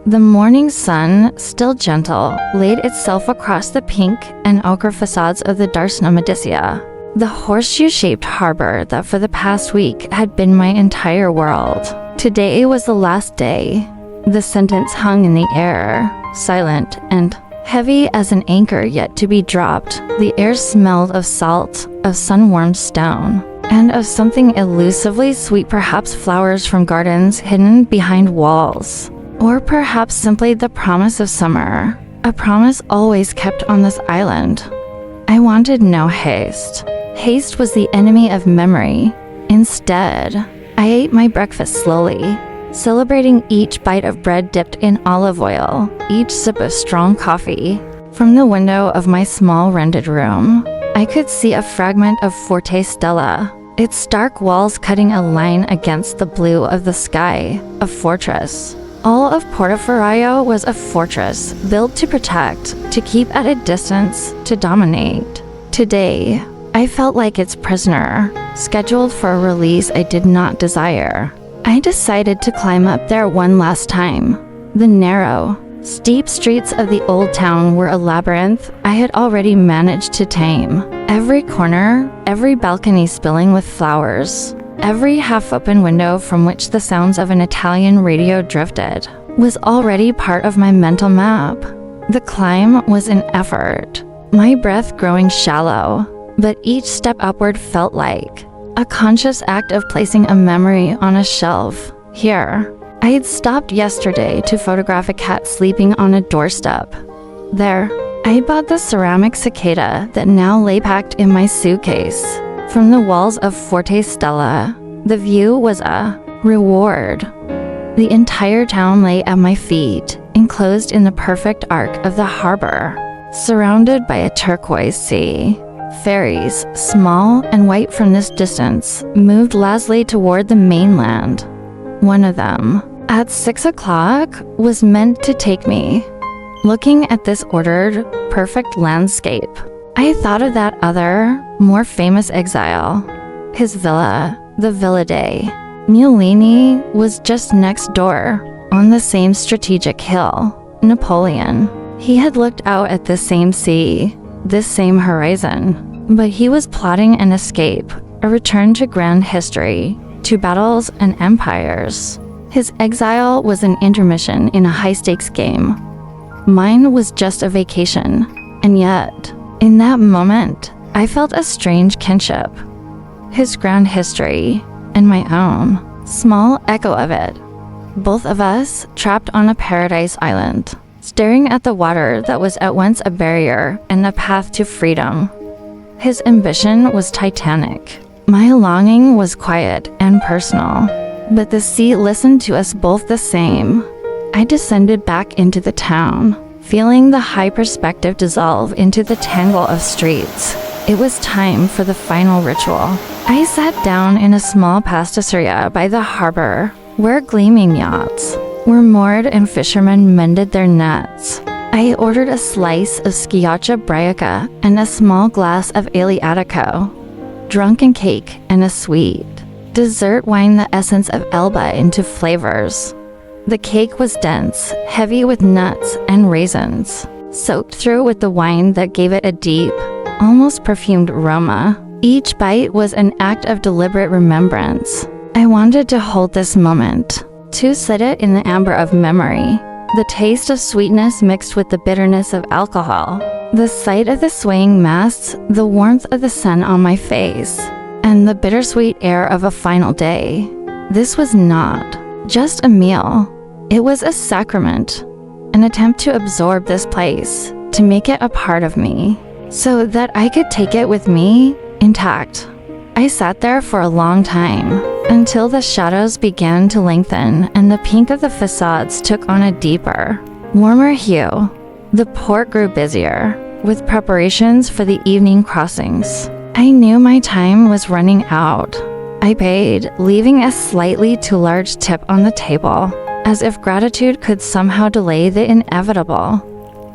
The morning sun, still gentle, laid itself across the pink and ochre facades of the Darsena Medicia, the horseshoe-shaped harbor that for the past week had been my entire world. Today was the last day. The sentence hung in the air, silent and heavy as an anchor yet to be dropped. The air smelled of salt, of sun-warmed stone, and of something elusively sweet, perhaps flowers from gardens hidden behind walls. Or perhaps simply the promise of summer, a promise always kept on this island. I wanted no haste. Haste was the enemy of memory. Instead, I ate my breakfast slowly, celebrating each bite of bread dipped in olive oil, each sip of strong coffee. From the window of my small rented room, I could see a fragment of Forte Stella, its stark walls cutting a line against the blue of the sky, a fortress. All of Portoferraio was a fortress, built to protect, to keep at a distance, to dominate. Today, I felt like its prisoner, scheduled for a release I did not desire. I decided to climb up there one last time. The narrow, steep streets of the old town were a labyrinth I had already managed to tame. Every corner, every balcony spilling with flowers, every half-open window from which the sounds of an Italian radio drifted, was already part of my mental map. The climb was an effort, my breath growing shallow, but each step upward felt like a conscious act of placing a memory on a shelf. Here, I had stopped yesterday to photograph a cat sleeping on a doorstep. There, I bought the ceramic cicada that now lay packed in my suitcase. From the walls of Forte Stella, the view was a reward. The entire town lay at my feet, enclosed in the perfect arc of the harbor, surrounded by a turquoise sea. Ferries, small and white from this distance, moved lazily toward the mainland. One of them, at 6 o'clock, was meant to take me. Looking at this ordered, perfect landscape, I thought of that other, more famous exile. His villa, the Villa dei Mulini, was just next door, on the same strategic hill. Napoleon. He had looked out at this same sea, this same horizon, but he was plotting an escape, a return to grand history, to battles and empires. His exile was an intermission in a high-stakes game. Mine was just a vacation, and yet, in that moment, I felt a strange kinship. His grand history, and my own, small echo of it. Both of us trapped on a paradise island, staring at the water that was at once a barrier and a path to freedom. His ambition was titanic. My longing was quiet and personal, but the sea listened to us both the same. I descended back into the town, feeling the high perspective dissolve into the tangle of streets. It was time for the final ritual. I sat down in a small pasticceria by the harbor, where gleaming yachts were moored and fishermen mended their nets. I ordered a slice of schiaccia braica and a small glass of Aleatico, drunken cake and a sweet dessert wine, the essence of Elba into flavors. The cake was dense, heavy with nuts and raisins, soaked through with the wine that gave it a deep, almost perfumed aroma. Each bite was an act of deliberate remembrance. I wanted to hold this moment, to sit it in the amber of memory, the taste of sweetness mixed with the bitterness of alcohol, the sight of the swaying masts, the warmth of the sun on my face, and the bittersweet air of a final day. This was not just a meal. It was a sacrament, an attempt to absorb this place, to make it a part of me, so that I could take it with me intact. I sat there for a long time, until the shadows began to lengthen and the pink of the facades took on a deeper, warmer hue. The port grew busier, with preparations for the evening crossings. I knew my time was running out. I paid, leaving a slightly too large tip on the table, as if gratitude could somehow delay the inevitable.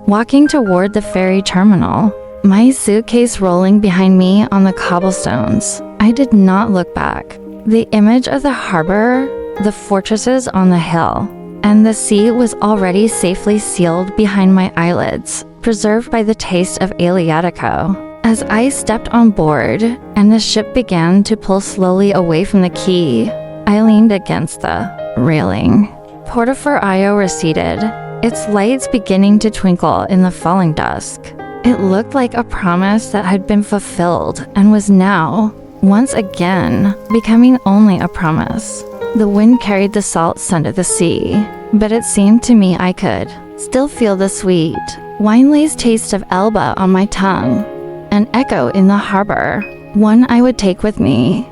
Walking toward the ferry terminal, my suitcase rolling behind me on the cobblestones, I did not look back. The image of the harbor, the fortresses on the hill, and the sea was already safely sealed behind my eyelids, preserved by the taste of Aleatico. As I stepped on board, and the ship began to pull slowly away from the quay, I leaned against the railing. Portoferraio receded, its lights beginning to twinkle in the falling dusk. It looked like a promise that had been fulfilled and was now, once again, becoming only a promise. The wind carried the salt scent of the sea, but it seemed to me I could still feel the sweet, wine-laced taste of Elba on my tongue, an echo in the harbor, one I would take with me.